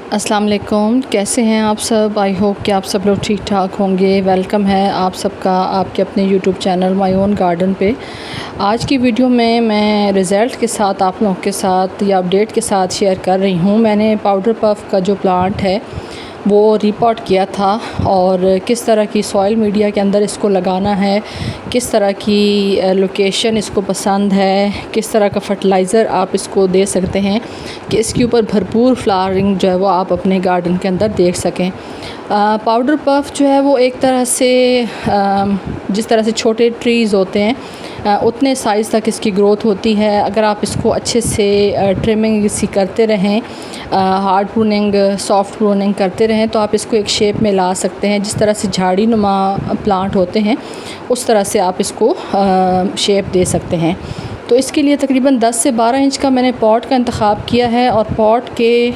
अस्सलाम वालेकुम, कैसे हैं आप सब। आई होप कि आप सब लोग ठीक ठाक होंगे। वेलकम है आप सबका आपके अपने YouTube channel my own garden पे। आज की वीडियो में मैं रिज़ल्ट के साथ आप लोगों के साथ या अपडेट के साथ शेयर कर रही हूँ। मैंने पाउडर पफ का जो प्लांट है वो रिपोर्ट किया था और किस तरह की सॉइल मीडिया के अंदर इसको लगाना है, किस तरह की लोकेशन इसको पसंद है, किस तरह का फर्टिलाइज़र आप इसको दे सकते हैं कि इसके ऊपर भरपूर फ्लावरिंग जो है वो आप अपने गार्डन के अंदर देख सकें। पाउडर पफ जो है वो एक तरह से जिस तरह से छोटे ट्रीज़ होते हैं उतने साइज़ तक इसकी ग्रोथ होती है। अगर आप इसको अच्छे से ट्रिमिंग इसी करते रहें, हार्ड प्रूनिंग सॉफ्ट प्रूनिंग करते रहें तो आप इसको एक शेप में ला सकते हैं। जिस तरह से झाड़ी नुमा प्लांट होते हैं उस तरह से आप इसको शेप दे सकते हैं। तो इसके लिए तकरीबन 10 से 12 इंच का मैंने पॉट का इंतखाब किया है और पॉट के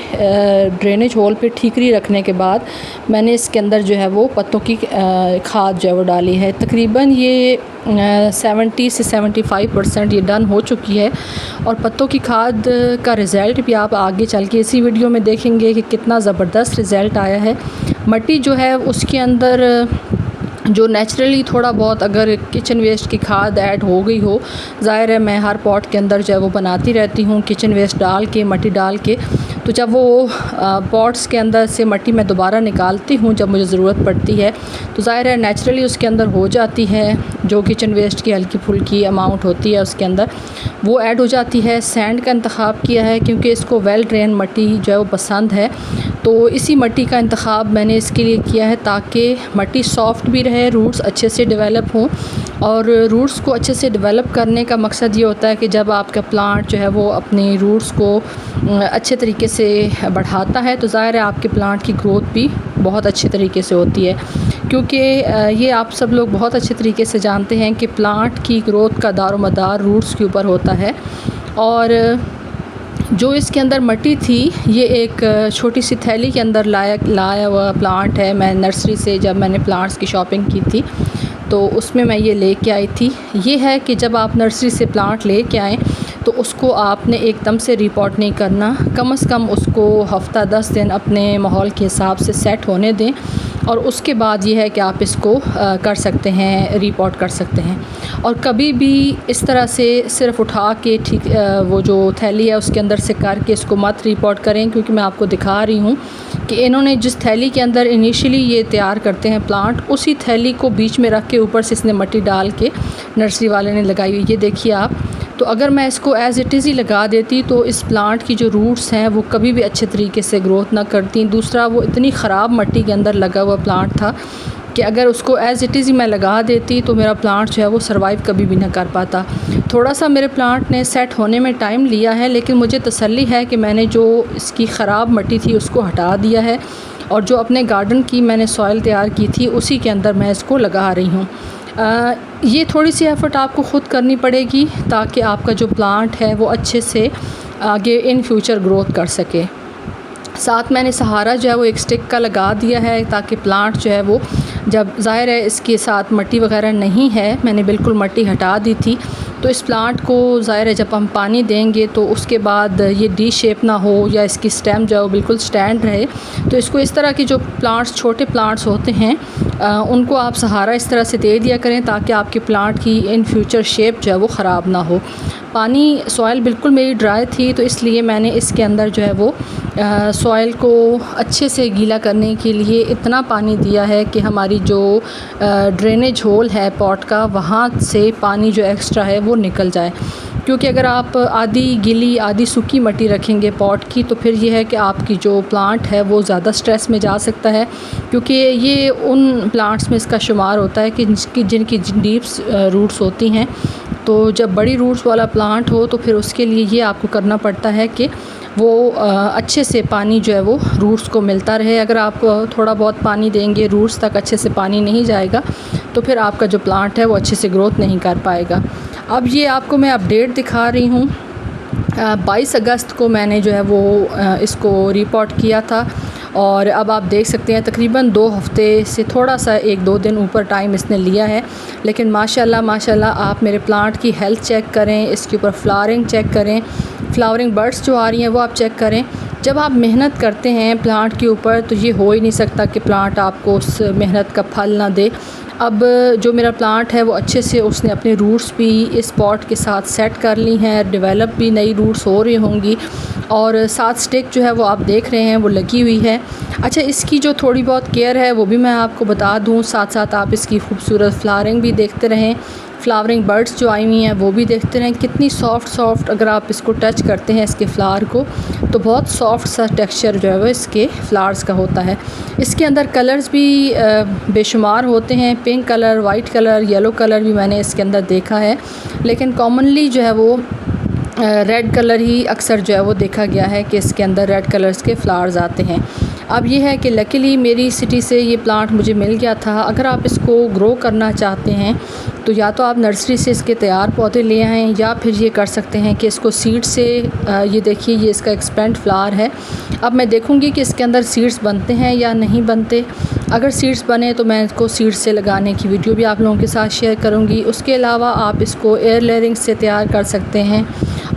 ड्रेनेज होल पे ठीकरी रखने के बाद मैंने इसके अंदर जो है वो पत्तों की खाद जो है वो डाली है। तकरीबन ये 70 से 75% ये डन हो चुकी है और पत्तों की खाद का रिज़ल्ट भी आप आगे चल के इसी वीडियो में देखेंगे कि कितना ज़बरदस्त रिज़ल्ट आया है। मिट्टी जो है उसके अंदर जो नेचुरली थोड़ा बहुत अगर किचन वेस्ट की खाद ऐड हो गई हो, ज़ाहिर है मैं हर पॉट के अंदर जो है वो बनाती रहती हूँ किचन वेस्ट डाल के, मिट्टी डाल के। तो जब वो पॉट्स के अंदर से मिट्टी मैं दोबारा निकालती हूँ जब मुझे ज़रूरत पड़ती है तो ज़ाहिर है नेचुरली उसके अंदर हो जाती है जो किचन वेस्ट की हल्की फुल्की अमाउंट होती है उसके अंदर वो ऐड हो जाती है। सैंड का इंतखाब किया है क्योंकि इसको वेल ड्रेन मिट्टी जो है वो पसंद है, तो इसी मिट्टी का इंतखाब मैंने इसके लिए किया है ताकि मिट्टी सॉफ्ट भी रहे, रूट्स अच्छे से डेवलप हों। और रूट्स को अच्छे से डेवलप करने का मकसद ये होता है कि जब आपका प्लांट जो है वो अपने रूट्स को अच्छे तरीके से बढ़ाता है तो ज़ाहिर है आपके प्लांट की ग्रोथ भी बहुत अच्छे तरीके से होती है। क्योंकि ये आप सब लोग बहुत अच्छे तरीके से जानते हैं कि प्लांट की ग्रोथ का दारोमदार रूट्स के ऊपर होता है। और जो इसके अंदर मिट्टी थी ये एक छोटी सी थैली के अंदर लाया हुआ प्लांट है। मैं नर्सरी से जब मैंने प्लांट्स की शॉपिंग की थी तो उसमें मैं ये लेके आई थी। ये है कि जब आप नर्सरी से प्लांट लेके आएँ तो उसको आपने एकदम से रिपोर्ट नहीं करना, कम से कम उसको हफ़्ता 10 दिन अपने माहौल के हिसाब से सेट होने दें और उसके बाद ये है कि आप इसको कर सकते हैं, रिपोर्ट कर सकते हैं। और कभी भी इस तरह से सिर्फ उठा के ठीक वो जो थैली है उसके अंदर से करके इसको मत रिपोर्ट करें, क्योंकि मैं आपको दिखा रही हूँ कि इन्होंने जिस थैली के अंदर इनिशियली ये तैयार करते हैं प्लांट, उसी थैली को बीच में रख के ऊपर से इसने मिट्टी डाल के नर्सरी वाले ने लगाई हुई। ये देखिए आप। तो अगर मैं इसको एज़ इट इज़ ही लगा देती तो इस प्लांट की जो रूट्स हैं वो कभी भी अच्छे तरीके से ग्रोथ ना करती। दूसरा, वो इतनी ख़राब मिट्टी के अंदर लगा हुआ प्लांट था कि अगर उसको एज़ इट इज़ ही मैं लगा देती तो मेरा प्लांट जो है वो सर्वाइव कभी भी ना कर पाता। थोड़ा सा मेरे प्लांट ने सेट होने में टाइम लिया है, लेकिन मुझे तसल्ली है कि मैंने जो इसकी ख़राब मिट्टी थी उसको हटा दिया है और जो अपने गार्डन की मैंने सॉइल तैयार की थी उसी के अंदर मैं इसको लगा रही हूँ। ये थोड़ी सी एफ़र्ट आपको ख़ुद करनी पड़ेगी ताकि आपका जो प्लांट है वो अच्छे से आगे इन फ्यूचर ग्रोथ कर सके। साथ मैंने सहारा जो है वो एक स्टिक का लगा दिया है ताकि प्लांट जो है वो, जब ज़ाहिर है इसके साथ मिट्टी वगैरह नहीं है, मैंने बिल्कुल मिट्टी हटा दी थी, तो इस प्लांट को ज़ाहिर है जब हम पानी देंगे तो उसके बाद ये डी शेप ना हो या इसकी स्टेम जो है वो बिल्कुल स्टैंड रहे। तो इसको इस तरह की जो प्लांट्स, छोटे प्लांट्स होते हैं उनको आप सहारा इस तरह से दे दिया करें ताकि आपके प्लांट की इन फ्यूचर शेप जो है वो ख़राब ना हो। पानी सॉइल बिल्कुल मेरी ड्राई थी तो इसलिए मैंने इसके अंदर जो है वो सॉइल को अच्छे से गीला करने के लिए इतना पानी दिया है कि हमारी जो ड्रेनेज होल है पॉट का, वहाँ से पानी जो एक्स्ट्रा है वो निकल जाए। क्योंकि अगर आप आधी गीली आधी सूखी मिट्टी रखेंगे पॉट की तो फिर ये है कि आपकी जो प्लांट है वो ज़्यादा स्ट्रेस में जा सकता है, क्योंकि ये उन प्लांट्स में इसका शुमार होता है कि जिनकी डीप रूट्स होती हैं। तो जब बड़ी रूट्स वाला प्लांट हो तो फिर उसके लिए ये आपको करना पड़ता है कि वो अच्छे से पानी जो है वो रूट्स को मिलता रहे। अगर आप थोड़ा बहुत पानी देंगे, रूट्स तक अच्छे से पानी नहीं जाएगा तो फिर आपका जो प्लांट है वो अच्छे से ग्रोथ नहीं कर पाएगा। अब ये आपको मैं अपडेट दिखा रही हूँ। 22 अगस्त को मैंने जो है वो इसको रिपोर्ट किया था और अब आप देख सकते हैं तकरीबन 2 हफ़्ते से थोड़ा सा 1-2 दिन ऊपर टाइम इसने लिया है, लेकिन माशाल्लाह माशाल्लाह आप मेरे प्लांट की हेल्थ चेक करें, इसके ऊपर फ्लावरिंग चेक करें, फ्लावरिंग बर्ड्स जो आ रही हैं वो आप चेक करें। जब आप मेहनत करते हैं प्लांट के ऊपर तो ये हो ही नहीं सकता कि प्लांट आपको उस मेहनत का फल ना दे। अब जो मेरा प्लांट है वो अच्छे से उसने अपने रूट्स भी इस पॉट के साथ सेट कर ली हैं, डेवलप भी नई रूट्स हो रही होंगी और साथ स्टिक जो है वो आप देख रहे हैं वो लगी हुई है। अच्छा, इसकी जो थोड़ी बहुत केयर है वो भी मैं आपको बता दूं, साथ साथ आप इसकी खूबसूरत फ्लावरिंग भी देखते रहें, फ्लावरिंग बर्ड्स जो आई हुई हैं वो भी देखते रहें। कितनी सॉफ्ट अगर आप इसको टच करते हैं इसके फ्लावर को तो बहुत सॉफ्ट सा टेक्सचर जो है वो इसके फ्लावर्स का होता है। इसके अंदर कलर्स भी बेशुमार होते हैं, pink colour, white colour, yellow colour भी मैंने इसके अंदर देखा है, लेकिन कॉमनली जो है वो रेड कलर ही अक्सर जो है वो देखा गया है कि इसके अंदर रेड कलर्स के फ्लावर्स आते हैं। अब ये है कि लकीली मेरी सिटी से ये प्लांट मुझे मिल गया था। अगर आप इसको ग्रो करना चाहते हैं तो या तो आप नर्सरी से इसके तैयार पौधे ले आएँ या फिर ये कर सकते हैं कि इसको सीड से ये देखिए ये इसका एक्सपेंड फ्लावर है। अब मैं देखूँगी कि इसके अंदर सीड्स बनते हैं या नहीं बनते। अगर सीड्स बने तो मैं इसको सीड्स से लगाने की वीडियो भी आप लोगों के साथ शेयर करूँगी। उसके अलावा आप इसको एयर लेयरिंग से तैयार कर सकते हैं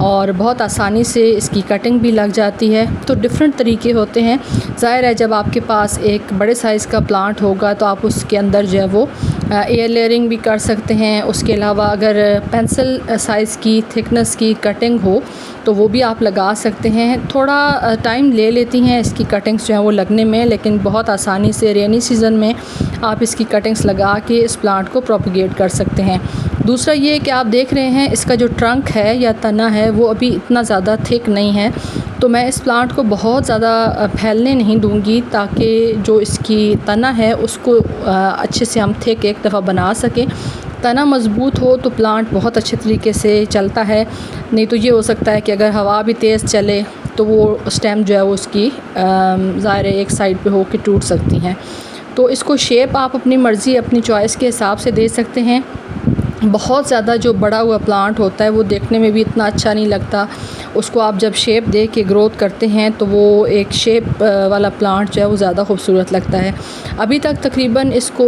और बहुत आसानी से इसकी कटिंग भी लग जाती है। तो डिफरेंट तरीके होते हैं। ज़ाहिर है जब आपके पास एक बड़े साइज़ का प्लांट होगा तो आप उसके अंदर जो है वो एयर लेयरिंग भी कर सकते हैं। उसके अलावा अगर पेंसिल साइज़ की थिकनेस की कटिंग हो तो वो भी आप लगा सकते हैं। थोड़ा टाइम ले लेती हैं इसकी कटिंग्स जो है वो लगने में, लेकिन बहुत आसानी से रेनी सीज़न में आप इसकी कटिंग्स लगा के इस प्लांट को प्रोपगेट कर सकते हैं। दूसरा ये कि आप देख रहे हैं इसका जो ट्रंक है या तना है वो अभी इतना ज़्यादा थिक नहीं है, तो मैं इस प्लांट को बहुत ज़्यादा फैलने नहीं दूंगी ताकि जो इसकी तना है उसको अच्छे से हम थिक एक दफ़ा बना सकें। तना मज़बूत हो तो प्लांट बहुत अच्छे तरीके से चलता है, नहीं तो ये हो सकता है कि अगर हवा भी तेज़ चले तो वो स्टेम जो है वो उसकी ज़ाहिर एक साइड पे हो के टूट सकती हैं। तो इसको शेप आप अपनी मर्ज़ी अपनी चॉइस के हिसाब से दे सकते हैं। बहुत ज़्यादा जो बड़ा हुआ प्लांट होता है वो देखने में भी इतना अच्छा नहीं लगता। उसको आप जब शेप दे के ग्रोथ करते हैं तो वो एक शेप वाला प्लांट जो है वो ज़्यादा खूबसूरत लगता है। अभी तक तकरीबन इसको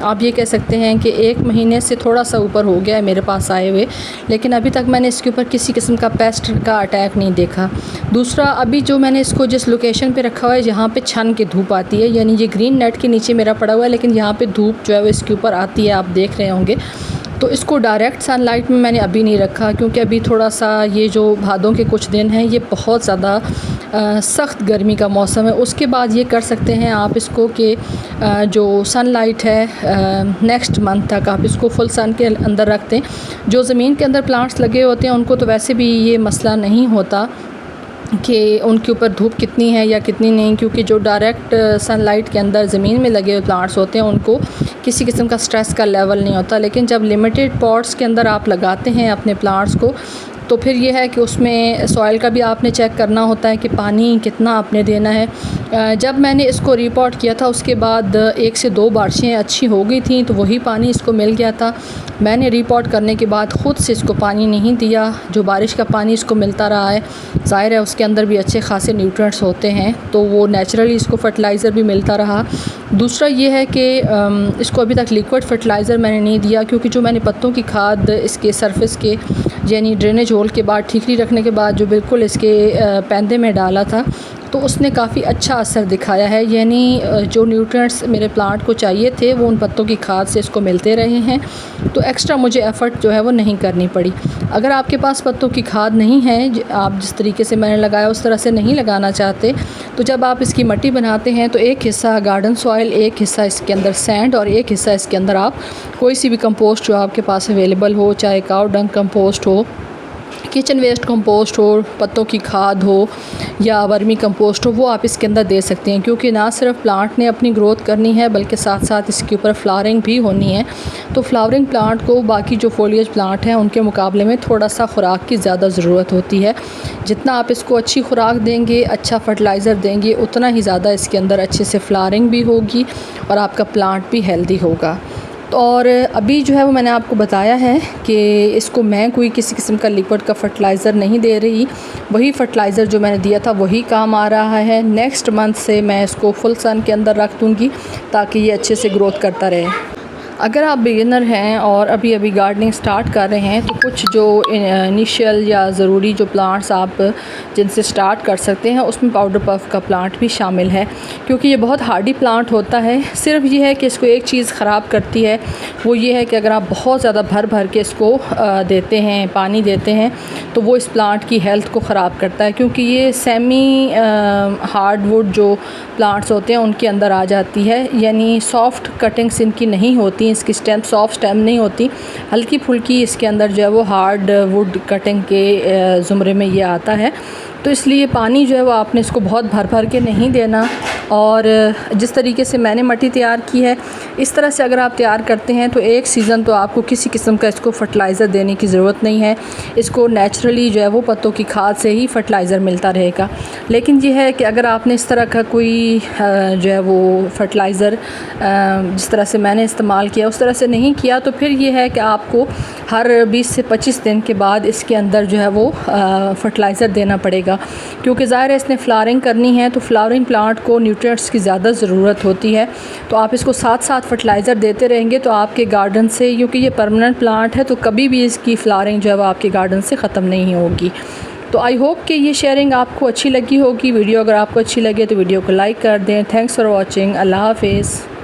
आप ये कह सकते हैं कि 1 महीने से थोड़ा सा ऊपर हो गया है मेरे पास आए हुए, लेकिन अभी तक मैंने इसके ऊपर किसी किस्म का पेस्ट का अटैक नहीं देखा। दूसरा, अभी जो मैंने इसको जिस लोकेशन पे रखा हुआ है जहाँ पे छन के धूप आती है, यानी ये ग्रीन नेट के नीचे मेरा पड़ा हुआ है, लेकिन यहाँ पे धूप जो है वो इसके ऊपर आती है, आप देख रहे होंगे। तो इसको डायरेक्ट सनलाइट में मैंने अभी नहीं रखा क्योंकि अभी थोड़ा सा ये जो भादों के कुछ दिन हैं ये बहुत ज़्यादा सख्त गर्मी का मौसम है। उसके बाद ये कर सकते हैं आप इसको कि जो सनलाइट है नेक्स्ट मंथ तक आप इसको फुल सन के अंदर रख दें। जो ज़मीन के अंदर प्लांट्स लगे होते हैं उनको तो वैसे भी ये मसला नहीं होता कि उनके ऊपर धूप कितनी है या कितनी नहीं, क्योंकि जो डायरेक्ट सनलाइट के अंदर ज़मीन में लगे हुए प्लांट्स होते हैं उनको किसी किस्म का स्ट्रेस का लेवल नहीं होता। लेकिन जब लिमिटेड पॉट्स के अंदर आप लगाते हैं अपने प्लांट्स को तो फिर ये है कि उसमें सॉइल का भी आपने चेक करना होता है कि पानी कितना आपने देना है। जब मैंने इसको रिपॉट किया था उसके बाद 1 से 2 बारिशें अच्छी हो गई थी तो वही पानी इसको मिल गया था। मैंने रिपॉट करने के बाद ख़ुद से इसको पानी नहीं दिया, जो बारिश का पानी इसको मिलता रहा है। ज़ाहिर है उसके अंदर भी अच्छे खासे न्यूट्रिएंट्स होते हैं तो वो नेचुरली इसको फर्टिलाइज़र भी मिलता रहा। दूसरा ये है कि इसको अभी तक लिक्विड फर्टिलाइज़र मैंने नहीं दिया क्योंकि जो मैंने पत्तों की खाद इसके सरफेस के यानी ड्रेनेज होल के बाद ठीकरी रखने के बाद जो बिल्कुल इसके पैंदे में डाला था तो उसने काफ़ी अच्छा असर दिखाया है। यानी जो न्यूट्रिएंट्स मेरे प्लांट को चाहिए थे वो उन पत्तों की खाद से इसको मिलते रहे हैं, तो एक्स्ट्रा मुझे एफ़र्ट जो है वो नहीं करनी पड़ी। अगर आपके पास पत्तों की खाद नहीं है, आप जिस तरीके से मैंने लगाया उस तरह से नहीं लगाना चाहते, तो जब आप इसकी मिट्टी बनाते हैं तो एक हिस्सा गार्डन सॉइल, एक हिस्सा इसके अंदर सैंड और एक हिस्सा इसके अंदर आप कोई सी भी कंपोस्ट जो आपके पास अवेलेबल हो, चाहे काउ डंग कंपोस्ट हो, किचन वेस्ट कंपोस्ट हो, पत्तों की खाद हो या वर्मी कंपोस्ट हो, वो आप इसके अंदर दे सकते हैं। क्योंकि ना सिर्फ प्लांट ने अपनी ग्रोथ करनी है बल्कि साथ साथ इसके ऊपर फ्लावरिंग भी होनी है। तो फ्लावरिंग प्लांट को बाकी जो फोलिएज प्लांट हैं उनके मुकाबले में थोड़ा सा खुराक की ज़्यादा ज़रूरत होती है। जितना आप इसको अच्छी खुराक देंगे, अच्छा फर्टिलाइज़र देंगे, उतना ही ज़्यादा इसके अंदर अच्छे से फ्लावरिंग भी होगी और आपका प्लांट भी हेल्दी होगा। तो और अभी जो है वो मैंने आपको बताया है कि इसको मैं कोई किसी किस्म का लिक्विड का फर्टिलाइज़र नहीं दे रही, वही फर्टिलाइज़र जो मैंने दिया था वही काम आ रहा है। नेक्स्ट मंथ से मैं इसको फुल सन के अंदर रख दूँगी ताकि ये अच्छे से ग्रोथ करता रहे। अगर आप बिगिनर हैं और अभी अभी गार्डनिंग स्टार्ट कर रहे हैं तो कुछ जो इनिशियल या ज़रूरी जो प्लांट्स आप जिनसे स्टार्ट कर सकते हैं उसमें पाउडर पफ का प्लांट भी शामिल है, क्योंकि ये बहुत हार्डी प्लांट होता है। सिर्फ ये है कि इसको एक चीज़ ख़राब करती है, वो ये है कि अगर आप बहुत ज़्यादा भर भर के इसको देते हैं, पानी देते हैं, तो वो इस प्लांट की हेल्थ को ख़राब करता है, क्योंकि ये सेमी हार्डवुड जो प्लांट्स होते हैं उनके अंदर आ जाती है, यानी सॉफ्ट कटिंग्स इनकी नहीं होती, इसकी स्टेम सॉफ्ट स्टेम नहीं होती, हल्की फुल्की इसके अंदर जो है वो हार्ड वुड कटिंग के ज़ुमरे में ये आता है। तो इसलिए पानी जो है वो आपने इसको बहुत भर भर के नहीं देना, और जिस तरीके से मैंने मट्टी तैयार की है इस तरह से अगर आप तैयार करते हैं तो एक सीज़न तो आपको किसी किस्म का इसको फर्टिलाइज़र देने की ज़रूरत नहीं है, इसको नेचुरली जो है वो पत्तों की खाद से ही फर्टिलाइज़र मिलता रहेगा। लेकिन ये है कि अगर आपने इस तरह का कोई जो है वो फर्टिलाइज़र जिस तरह से मैंने इस्तेमाल किया उस तरह से नहीं किया, तो फिर ये है कि आपको हर 20 से 25 दिन के बाद इसके अंदर जो है वो फर्टिलाइज़र देना पड़ेगा, क्योंकि ज़ाहिर है इसने फ्लावरिंग करनी है, तो फ्लावरिंग प्लांट को न्यूट्रिएंट्स की ज़्यादा ज़रूरत होती है। तो आप इसको साथ साथ फर्टिलाइज़र देते रहेंगे तो आपके गार्डन से, क्योंकि ये परमानेंट प्लांट है तो कभी भी इसकी फ्लावरिंग जो है वो आपके गार्डन से ख़त्म नहीं होगी। तो आई होप कि ये शेयरिंग आपको अच्छी लगी होगी। वीडियो अगर आपको अच्छी लगे तो वीडियो को लाइक कर दें। Thanks for watching. अल्लाह हाफिज़।